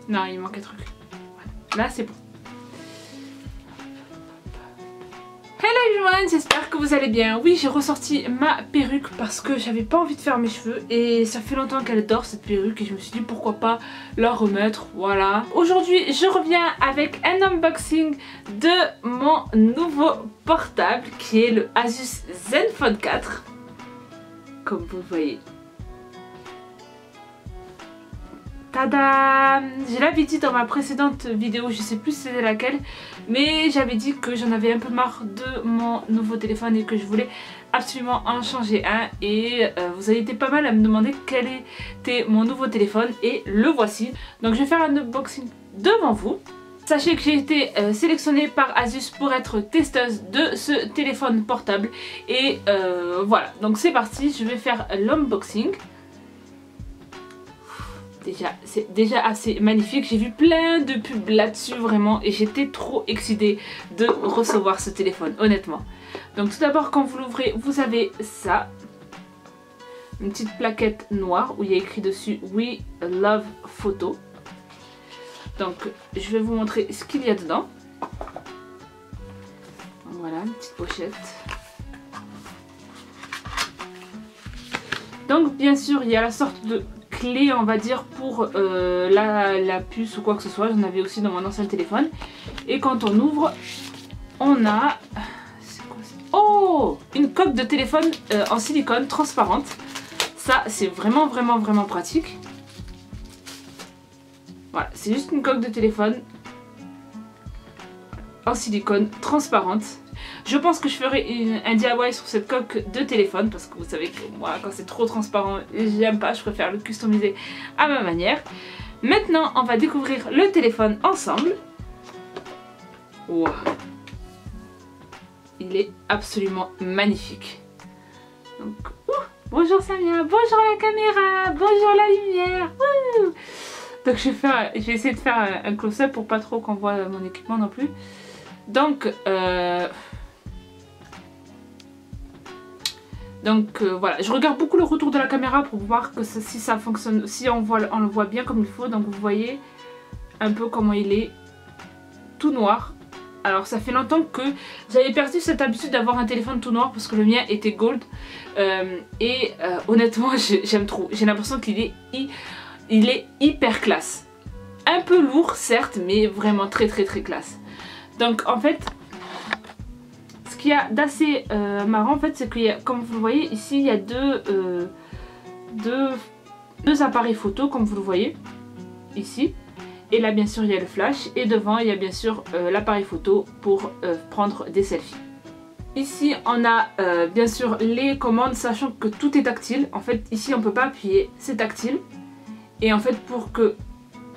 Non, il manque un truc. Voilà. Là, c'est bon. Hello everyone, j'espère que vous allez bien. Oui, j'ai ressorti ma perruque parce que j'avais pas envie de faire mes cheveux et ça fait longtemps qu'elle dort cette perruque et je me suis dit pourquoi pas la remettre, voilà. Aujourd'hui, je reviens avec un unboxing de mon nouveau portable qui est le Asus Zenfone 4. Comme vous le voyez. Tadam! Je l'avais dit dans ma précédente vidéo, je sais plus c'était laquelle, mais j'avais dit que j'en avais un peu marre de mon nouveau téléphone et que je voulais absolument en changer un. Et vous avez été pas mal à me demander quel était mon nouveau téléphone et le voici. Donc je vais faire un unboxing devant vous. Sachez que j'ai été sélectionnée par Asus pour être testeuse de ce téléphone portable. Et voilà, donc c'est parti, je vais faire l'unboxing. C'est déjà assez magnifique, j'ai vu plein de pubs là-dessus vraiment et j'étais trop excitée de recevoir ce téléphone, honnêtement. Donc tout d'abord quand vous l'ouvrez, vous avez ça, une petite plaquette noire où il y a écrit dessus We Love Photo. Donc je vais vous montrer ce qu'il y a dedans. Voilà, une petite pochette. Donc bien sûr il y a la sorte de clé, on va dire, pour la puce ou quoi que ce soit. J'en avais aussi dans mon ancien téléphone. Et quand on ouvre, on a... Oh, une coque de téléphone en silicone transparente. Ça, c'est vraiment pratique. Voilà, c'est juste une coque de téléphone en silicone transparente. Je pense que je ferai un DIY sur cette coque de téléphone parce que vous savez que moi quand c'est trop transparent j'aime pas, je préfère le customiser à ma manière. Maintenant on va découvrir le téléphone ensemble. Wow. Il est absolument magnifique. Donc, bonjour Samia, bonjour la caméra, bonjour la lumière. Donc je vais essayer de faire un close-up pour pas trop qu'on voit mon équipement non plus. Donc voilà, je regarde beaucoup le retour de la caméra pour voir que si ça fonctionne, si on le voit bien comme il faut. Donc vous voyez un peu comment il est, tout noir. Alors ça fait longtemps que j'avais perdu cette habitude d'avoir un téléphone tout noir parce que le mien était gold. Honnêtement j'aime trop, j'ai l'impression qu'il est, il est hyper classe. Un peu lourd certes, mais vraiment très classe. Donc en fait... Ce qu'il y a d'assez marrant en fait, c'est qu'il y a, comme vous le voyez ici, il y a deux appareils photo comme vous le voyez ici. Et là bien sûr il y a le flash et devant il y a bien sûr l'appareil photo pour prendre des selfies. Ici on a bien sûr les commandes, sachant que tout est tactile. En fait ici on peut pas appuyer, c'est tactile. Et en fait pour que...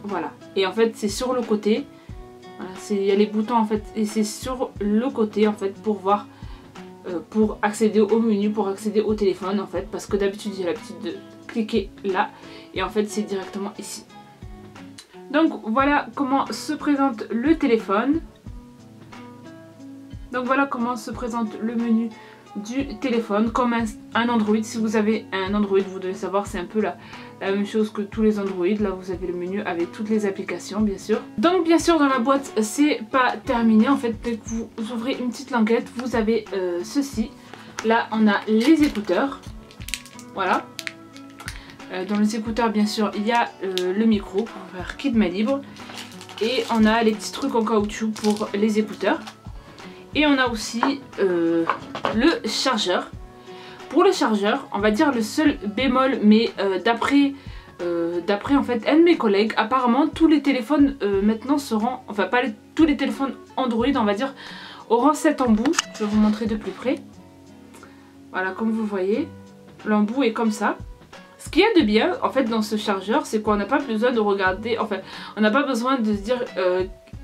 Voilà. Et en fait c'est sur le côté. Voilà, il y a les boutons en fait et c'est sur le côté en fait pour voir, pour accéder au menu, pour accéder au téléphone en fait, parce que d'habitude j'ai l'habitude de cliquer là et en fait c'est directement ici. Donc voilà comment se présente le téléphone. Donc voilà comment se présente le menu du téléphone comme un Android. Si vous avez un Android, vous devez savoir, c'est un peu la même chose que tous les Android. Là vous avez le menu avec toutes les applications bien sûr. Donc bien sûr dans la boîte c'est pas terminé en fait. Dès que vous ouvrez une petite languette vous avez ceci. Là on a les écouteurs. Voilà. Dans les écouteurs bien sûr il y a le micro pour faire kit main libre. Et on a les petits trucs en caoutchouc pour les écouteurs. Et on a aussi le chargeur. Pour le chargeur, on va dire le seul bémol, mais d'après en fait un de mes collègues, apparemment tous les téléphones maintenant seront, enfin pas tous les téléphones Android on va dire, auront cet embout. Je vais vous montrer de plus près. Voilà, comme vous voyez, l'embout est comme ça. Ce qu'il y a de bien en fait dans ce chargeur, c'est qu'on n'a pas besoin de regarder, enfin on n'a pas besoin de se dire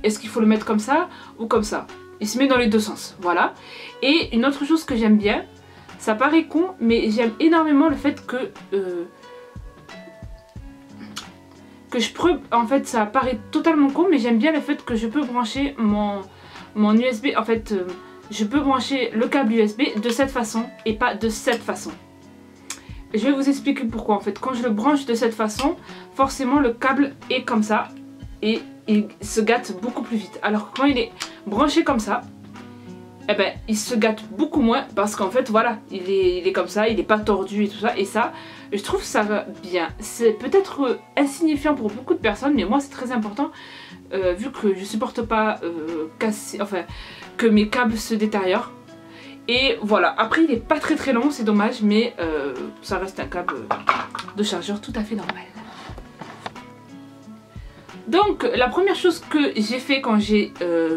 est-ce qu'il faut le mettre comme ça ou comme ça. Il se met dans les deux sens, voilà. Et une autre chose que j'aime bien, ça paraît con, mais j'aime énormément le fait que je peux, en fait ça paraît totalement con, mais j'aime bien le fait que je peux brancher mon USB, en fait je peux brancher le câble USB de cette façon et pas de cette façon. Je vais vous expliquer pourquoi en fait. Quand je le branche de cette façon, forcément le câble est comme ça et il se gâte beaucoup plus vite. Alors que quand il est branché comme ça, eh ben, il se gâte beaucoup moins parce qu'en fait voilà, il est comme ça, il n'est pas tordu et tout ça. Et ça, je trouve ça va bien. C'est peut-être insignifiant pour beaucoup de personnes, mais moi c'est très important vu que je supporte pas que mes câbles se détériorent. Et voilà, après il est pas très long, c'est dommage, mais ça reste un câble de chargeur tout à fait normal. Donc la première chose que j'ai fait quand j'ai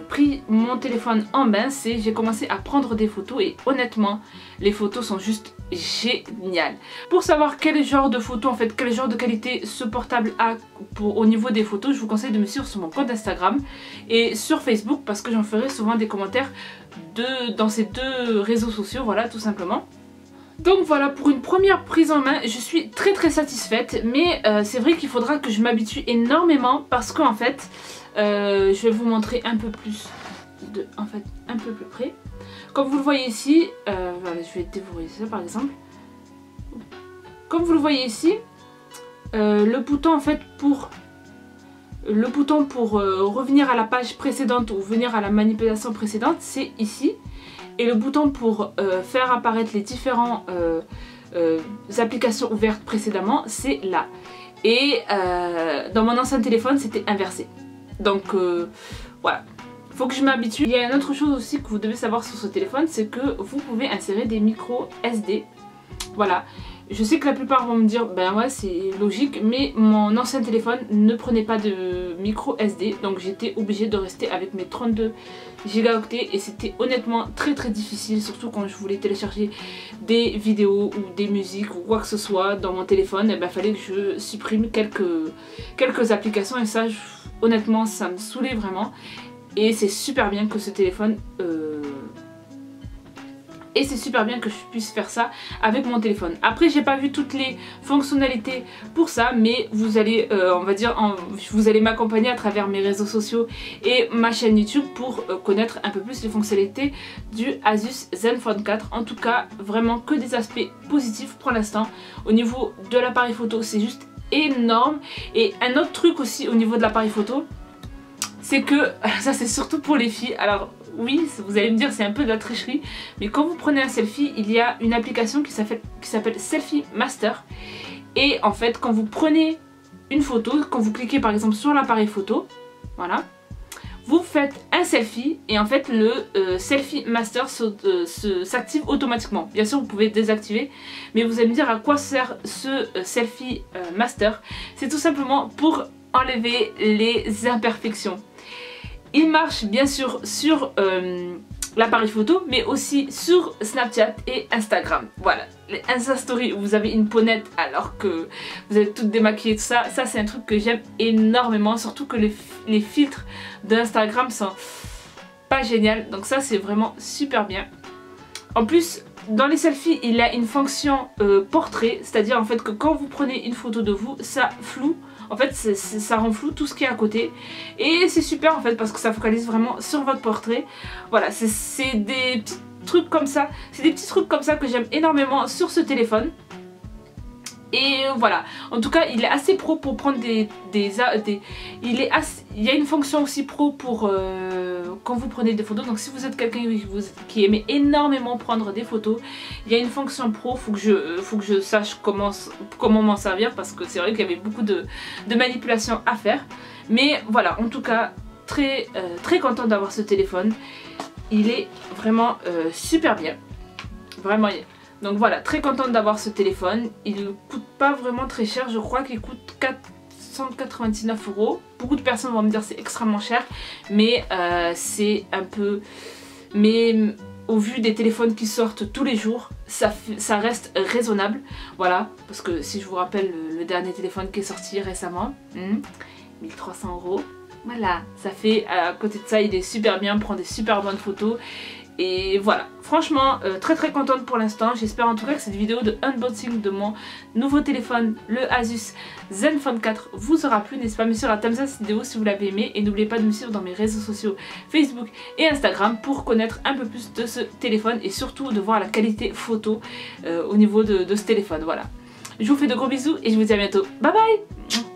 pris mon téléphone en main, c'est j'ai commencé à prendre des photos et honnêtement les photos sont juste géniales. Pour savoir quel genre de photos, en fait quel genre de qualité ce portable a au niveau des photos, je vous conseille de me suivre sur mon compte Instagram et sur Facebook parce que j'en ferai souvent des commentaires dans ces deux réseaux sociaux, voilà tout simplement. Donc voilà, pour une première prise en main, je suis très satisfaite, mais c'est vrai qu'il faudra que je m'habitue énormément parce qu'en fait, je vais vous montrer un peu plus, un peu plus près. Comme vous le voyez ici, voilà, je vais déverrouiller ça par exemple. Comme vous le voyez ici, le bouton en fait pour revenir à la page précédente ou venir à la manipulation précédente, c'est ici. Et le bouton pour faire apparaître les différentes applications ouvertes précédemment, c'est là. Et dans mon ancien téléphone, c'était inversé. Donc voilà, faut que je m'habitue. Il y a une autre chose aussi que vous devez savoir sur ce téléphone, c'est que vous pouvez insérer des micros SD. Voilà. Je sais que la plupart vont me dire, ben ouais c'est logique, mais mon ancien téléphone ne prenait pas de micro SD, donc j'étais obligée de rester avec mes 32 Go et c'était honnêtement très difficile, surtout quand je voulais télécharger des vidéos ou des musiques ou quoi que ce soit dans mon téléphone, et ben fallait que je supprime quelques applications et ça honnêtement ça me saoulait vraiment. Et c'est super bien que ce téléphone et c'est super bien que je puisse faire ça avec mon téléphone. Après j'ai pas vu toutes les fonctionnalités pour ça, mais vous allez on va dire vous allez m'accompagner à travers mes réseaux sociaux et ma chaîne YouTube pour connaître un peu plus les fonctionnalités du Asus Zenfone 4. En tout cas vraiment que des aspects positifs pour l'instant. Au niveau de l'appareil photo c'est juste énorme. Et un autre truc aussi au niveau de l'appareil photo, c'est que ça c'est surtout pour les filles. Alors oui, vous allez me dire c'est un peu de la tricherie, mais quand vous prenez un selfie, il y a une application qui s'appelle Selfie Master. Et en fait quand vous prenez une photo, quand vous cliquez par exemple sur l'appareil photo, voilà, vous faites un selfie et en fait le Selfie Master s'active automatiquement. Bien sûr vous pouvez désactiver, mais vous allez me dire à quoi sert ce Selfie Master. C'est tout simplement pour enlever les imperfections. Il marche bien sûr sur l'appareil photo, mais aussi sur Snapchat et Instagram. Voilà, les Insta Stories où vous avez une peau nette alors que vous êtes toutes démaquillées, tout ça, ça c'est un truc que j'aime énormément, surtout que les filtres d'Instagram sont pas géniaux, donc ça c'est vraiment super bien. En plus, dans les selfies, il y a une fonction portrait, c'est-à-dire en fait que quand vous prenez une photo de vous, ça floue. En fait ça rend flou tout ce qui est à côté et c'est super en fait parce que ça focalise vraiment sur votre portrait. Voilà, c'est des petits trucs comme ça, c'est des petits trucs comme ça que j'aime énormément sur ce téléphone. Et voilà, en tout cas il est assez pro pour prendre il y a une fonction aussi pro pour quand vous prenez des photos. Donc si vous êtes quelqu'un qui aimait énormément prendre des photos, il y a une fonction pro, faut que je sache comment m'en servir parce que c'est vrai qu'il y avait beaucoup de manipulations à faire. Mais voilà, en tout cas très contente d'avoir ce téléphone, il est vraiment super bien, vraiment. Donc voilà, très contente d'avoir ce téléphone. Il ne coûte pas vraiment très cher, je crois qu'il coûte 499 €. Beaucoup de personnes vont me dire c'est extrêmement cher, mais c'est un peu... Mais au vu des téléphones qui sortent tous les jours, ça reste raisonnable. Voilà, parce que si je vous rappelle le dernier téléphone qui est sorti récemment, 1300 €. Voilà, ça fait, à côté de ça, il est super bien, prend des super bonnes photos. Et voilà, franchement très contente pour l'instant. J'espère en tout cas que cette vidéo de unboxing de mon nouveau téléphone, le Asus Zenfone 4, vous aura plu. N'hésitez pas à me suivre à thumbs up cette vidéo si vous l'avez aimé. Et n'oubliez pas de me suivre dans mes réseaux sociaux Facebook et Instagram pour connaître un peu plus de ce téléphone et surtout de voir la qualité photo au niveau de ce téléphone. Voilà, je vous fais de gros bisous et je vous dis à bientôt. Bye bye.